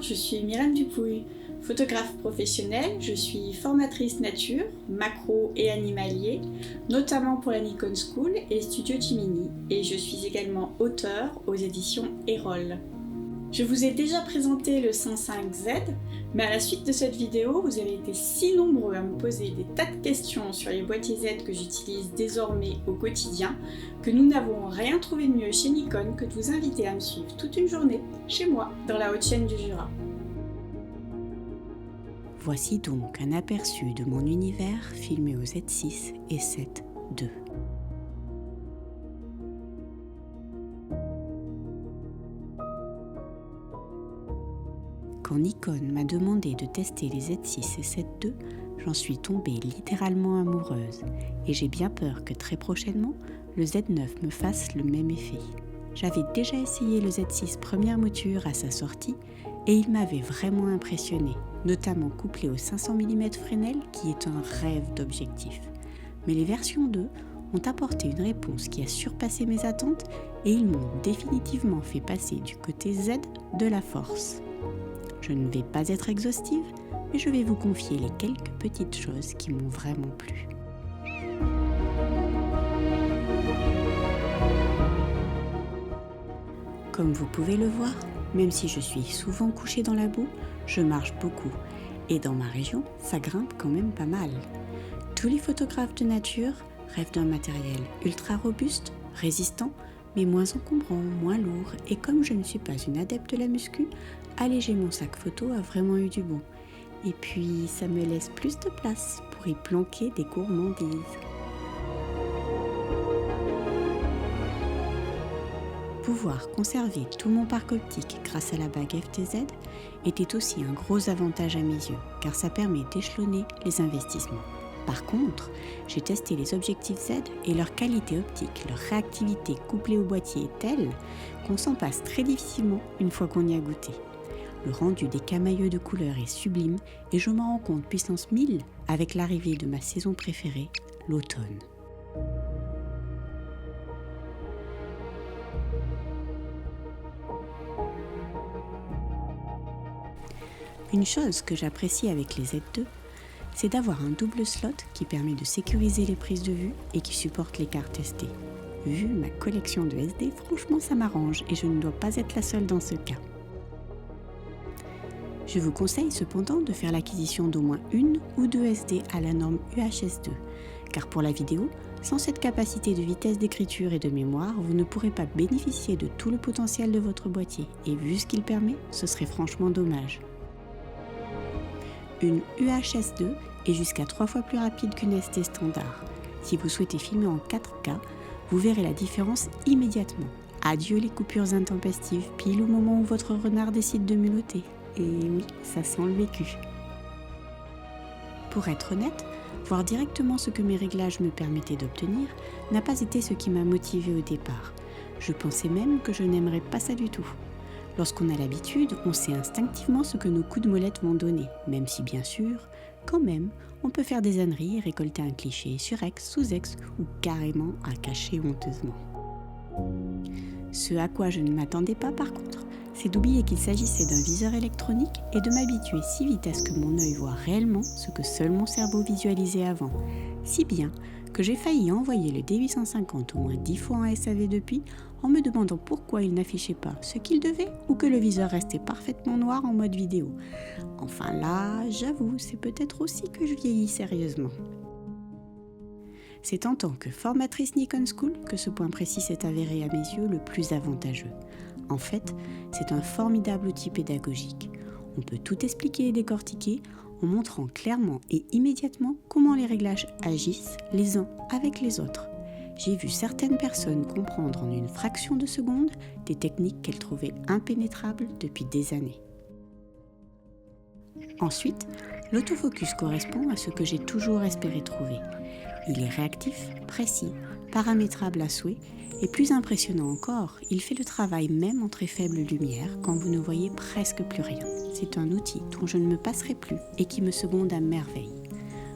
je suis Myrène Dupouille, photographe professionnelle, je suis formatrice nature, macro et animalier, notamment pour la Nikon School et Studio Jiminy, et je suis également auteure aux éditions Erol. Je vous ai déjà présenté le 105Z, mais à la suite de cette vidéo, vous avez été si nombreux à me poser des tas de questions sur les boîtiers Z que j'utilise désormais au quotidien que nous n'avons rien trouvé de mieux chez Nikon que de vous inviter à me suivre toute une journée chez moi, dans la Haute-Chaîne du Jura. Voici donc un aperçu de mon univers filmé au Z6 et 7 II. Quand Nikon m'a demandé de tester les Z6 et 7 II, j'en suis tombée littéralement amoureuse et j'ai bien peur que très prochainement, le Z9 me fasse le même effet. J'avais déjà essayé le Z6 première mouture à sa sortie et il m'avait vraiment impressionné, notamment couplé au 500 mm Fresnel qui est un rêve d'objectif. Mais les versions 2 ont apporté une réponse qui a surpassé mes attentes et ils m'ont définitivement fait passer du côté Z de la force. Je ne vais pas être exhaustive, mais je vais vous confier les quelques petites choses qui m'ont vraiment plu. Comme vous pouvez le voir, même si je suis souvent couchée dans la boue, je marche beaucoup. Et dans ma région, ça grimpe quand même pas mal. Tous les photographes de nature rêvent d'un matériel ultra robuste, résistant, mais moins encombrant, moins lourd. Et comme je ne suis pas une adepte de la muscu, alléger mon sac photo a vraiment eu du bon. Et puis, ça me laisse plus de place pour y planquer des gourmandises. Pouvoir conserver tout mon parc optique grâce à la bague FTZ était aussi un gros avantage à mes yeux, car ça permet d'échelonner les investissements. Par contre, j'ai testé les objectifs Z et leur qualité optique, leur réactivité couplée au boîtier est telle qu'on s'en passe très difficilement une fois qu'on y a goûté. Le rendu des camailleux de couleurs est sublime et je m'en rends compte puissance 1000 avec l'arrivée de ma saison préférée, l'automne. Une chose que j'apprécie avec les Z2, c'est d'avoir un double slot qui permet de sécuriser les prises de vue et qui supporte les cartes SD. Vu ma collection de SD, franchement ça m'arrange et je ne dois pas être la seule dans ce cas. Je vous conseille cependant de faire l'acquisition d'au moins une ou deux SD à la norme UHS-2, car pour la vidéo, sans cette capacité de vitesse d'écriture et de mémoire, vous ne pourrez pas bénéficier de tout le potentiel de votre boîtier, et vu ce qu'il permet, ce serait franchement dommage. Une UHS-2 est jusqu'à 3 fois plus rapide qu'une SD standard. Si vous souhaitez filmer en 4K, vous verrez la différence immédiatement. Adieu les coupures intempestives, pile au moment où votre renard décide de muloter. Et oui, ça sent le vécu. Pour être honnête, voir directement ce que mes réglages me permettaient d'obtenir n'a pas été ce qui m'a motivée au départ. Je pensais même que je n'aimerais pas ça du tout. Lorsqu'on a l'habitude, on sait instinctivement ce que nos coups de molette vont donner, même si bien sûr, quand même, on peut faire des âneries et récolter un cliché sur X, sous X ou carrément à cacher honteusement. Ce à quoi je ne m'attendais pas par contre, c'est d'oublier qu'il s'agissait d'un viseur électronique et de m'habituer si vite à ce que mon œil voit réellement ce que seul mon cerveau visualisait avant. Si bien que j'ai failli envoyer le D850 au moins 10 fois en SAV depuis, en me demandant pourquoi il n'affichait pas ce qu'il devait ou que le viseur restait parfaitement noir en mode vidéo. Enfin là, j'avoue, c'est peut-être aussi que je vieillis sérieusement. C'est en tant que formatrice Nikon School que ce point précis s'est avéré à mes yeux le plus avantageux. En fait, c'est un formidable outil pédagogique. On peut tout expliquer et décortiquer en montrant clairement et immédiatement comment les réglages agissent les uns avec les autres. J'ai vu certaines personnes comprendre en une fraction de seconde des techniques qu'elles trouvaient impénétrables depuis des années. Ensuite, l'autofocus correspond à ce que j'ai toujours espéré trouver. Il est réactif, précis, paramétrable à souhait et plus impressionnant encore, il fait le travail même en très faible lumière quand vous ne voyez presque plus rien. C'est un outil dont je ne me passerai plus et qui me seconde à merveille.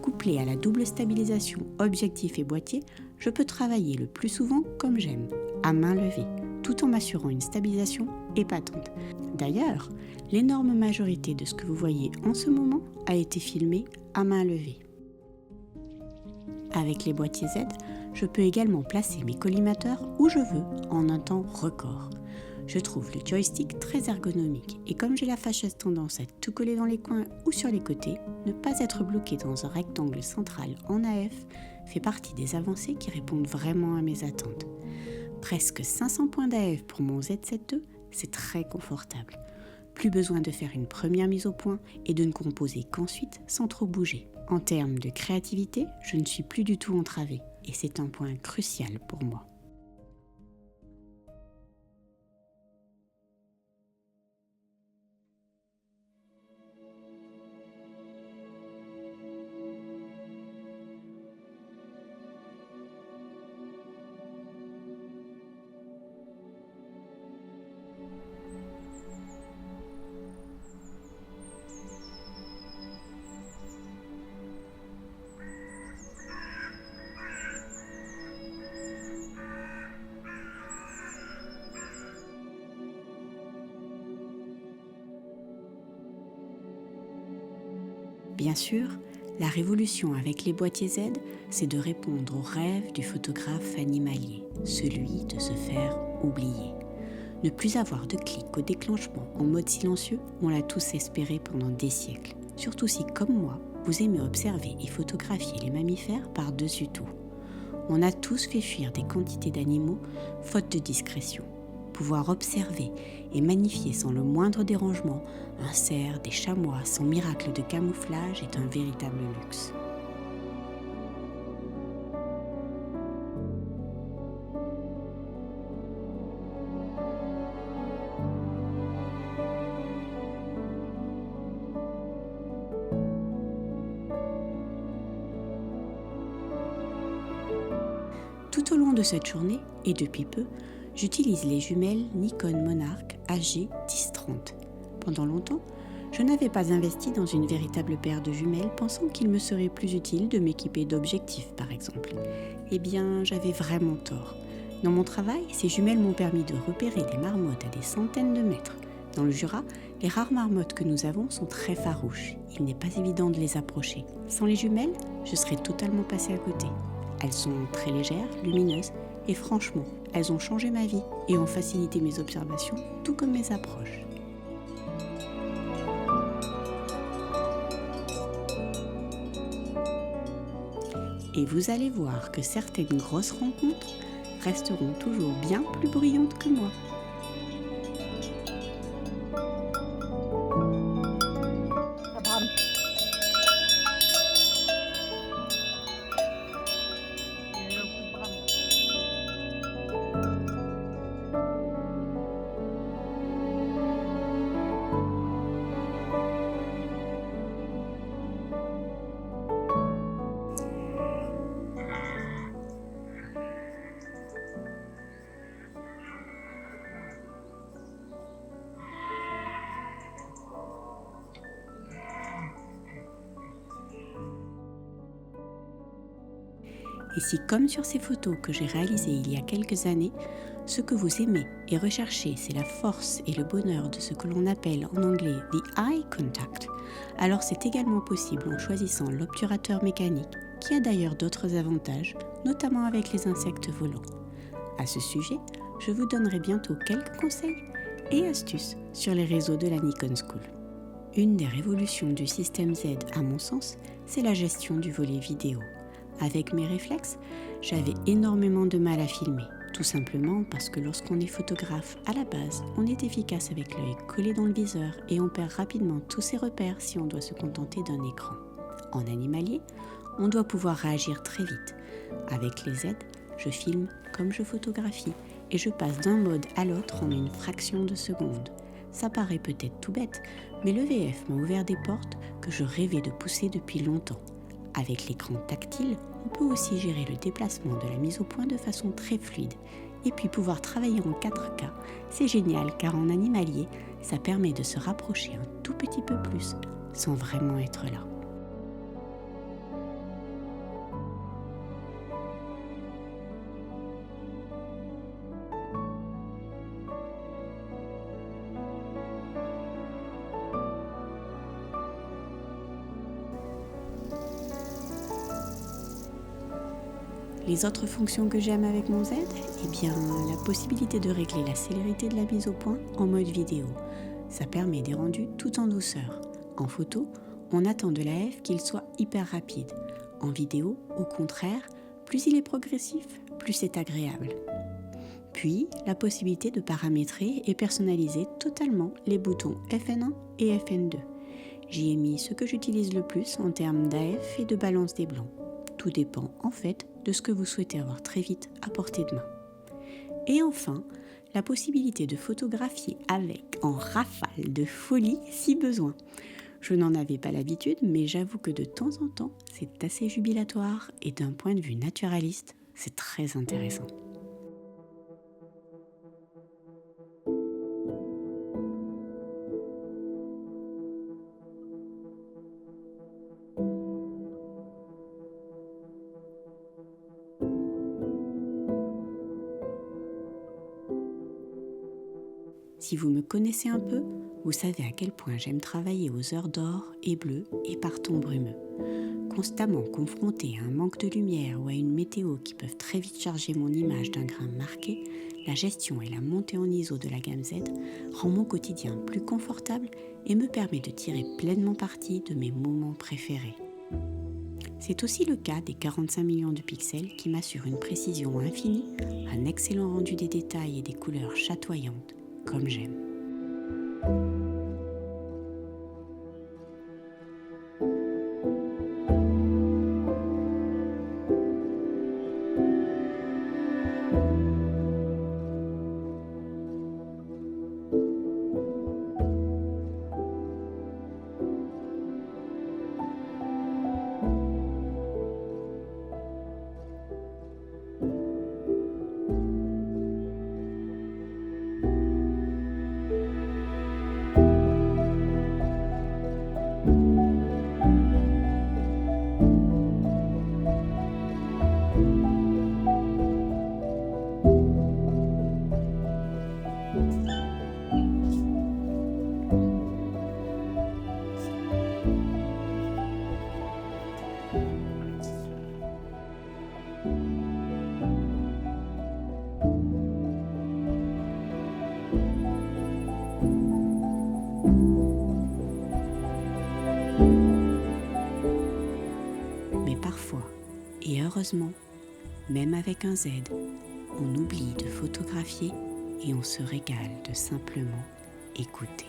Couplé à la double stabilisation objectif et boîtier, je peux travailler le plus souvent comme j'aime, à main levée, tout en m'assurant une stabilisation épatante. D'ailleurs, l'énorme majorité de ce que vous voyez en ce moment a été filmé à main levée. Avec les boîtiers Z, je peux également placer mes collimateurs où je veux en un temps record. Je trouve le joystick très ergonomique et comme j'ai la fâcheuse tendance à tout coller dans les coins ou sur les côtés, ne pas être bloqué dans un rectangle central en AF fait partie des avancées qui répondent vraiment à mes attentes. Presque 500 points d'AF pour mon Z7E, c'est très confortable. Plus besoin de faire une première mise au point et de ne composer qu'ensuite sans trop bouger. En termes de créativité, je ne suis plus du tout entravée et c'est un point crucial pour moi. Bien sûr, la révolution avec les boîtiers Z, c'est de répondre au rêve du photographe animalier, celui de se faire oublier. Ne plus avoir de clic au déclenchement en mode silencieux, on l'a tous espéré pendant des siècles. Surtout si, comme moi, vous aimez observer et photographier les mammifères par-dessus tout. On a tous fait fuir des quantités d'animaux, faute de discrétion. Pouvoir observer et magnifier sans le moindre dérangement un cerf, des chamois sans miracle de camouflage est un véritable luxe. Tout au long de cette journée, et depuis peu, j'utilise les jumelles Nikon Monarch AG1030. Pendant longtemps, je n'avais pas investi dans une véritable paire de jumelles, pensant qu'il me serait plus utile de m'équiper d'objectifs, par exemple. Eh bien, j'avais vraiment tort. Dans mon travail, ces jumelles m'ont permis de repérer des marmottes à des centaines de mètres. Dans le Jura, les rares marmottes que nous avons sont très farouches. Il n'est pas évident de les approcher. Sans les jumelles, je serais totalement passée à côté. Elles sont très légères, lumineuses, et franchement, elles ont changé ma vie et ont facilité mes observations, tout comme mes approches. Et vous allez voir que certaines grosses rencontres resteront toujours bien plus brillantes que moi. Et si, comme sur ces photos que j'ai réalisées il y a quelques années, ce que vous aimez et recherchez, c'est la force et le bonheur de ce que l'on appelle en anglais « the eye contact », alors c'est également possible en choisissant l'obturateur mécanique, qui a d'ailleurs d'autres avantages, notamment avec les insectes volants. À ce sujet, je vous donnerai bientôt quelques conseils et astuces sur les réseaux de la Nikon School. Une des révolutions du système Z, à mon sens, c'est la gestion du volet vidéo. Avec mes réflexes, j'avais énormément de mal à filmer, tout simplement parce que lorsqu'on est photographe à la base, on est efficace avec l'œil collé dans le viseur et on perd rapidement tous ses repères si on doit se contenter d'un écran. En animalier, on doit pouvoir réagir très vite. Avec les Z, je filme comme je photographie et je passe d'un mode à l'autre en une fraction de seconde. Ça paraît peut-être tout bête, mais le VF m'a ouvert des portes que je rêvais de pousser depuis longtemps. Avec l'écran tactile, on peut aussi gérer le déplacement de la mise au point de façon très fluide. Et puis pouvoir travailler en 4K, c'est génial car en animalier, ça permet de se rapprocher un tout petit peu plus sans vraiment être là. Les autres fonctions que j'aime avec mon Z, eh bien la possibilité de régler la célérité de la mise au point en mode vidéo. Ça permet des rendus tout en douceur. En photo, on attend de l'AF qu'il soit hyper rapide. En vidéo, au contraire, plus il est progressif, plus c'est agréable. Puis, la possibilité de paramétrer et personnaliser totalement les boutons FN1 et FN2. J'y ai mis ce que j'utilise le plus en termes d'AF et de balance des blancs. Tout dépend en fait de ce que vous souhaitez avoir très vite à portée de main. Et enfin, la possibilité de photographier avec en rafale de folie si besoin. Je n'en avais pas l'habitude, mais j'avoue que de temps en temps, c'est assez jubilatoire et d'un point de vue naturaliste, c'est très intéressant. Si vous me connaissez un peu, vous savez à quel point j'aime travailler aux heures d'or et bleu et par temps brumeux. Constamment confronté à un manque de lumière ou à une météo qui peuvent très vite charger mon image d'un grain marqué, la gestion et la montée en ISO de la gamme Z rend mon quotidien plus confortable et me permet de tirer pleinement parti de mes moments préférés. C'est aussi le cas des 45 millions de pixels qui m'assurent une précision infinie, un excellent rendu des détails et des couleurs chatoyantes, comme j'aime. Et heureusement, même avec un Z, on oublie de photographier et on se régale de simplement écouter.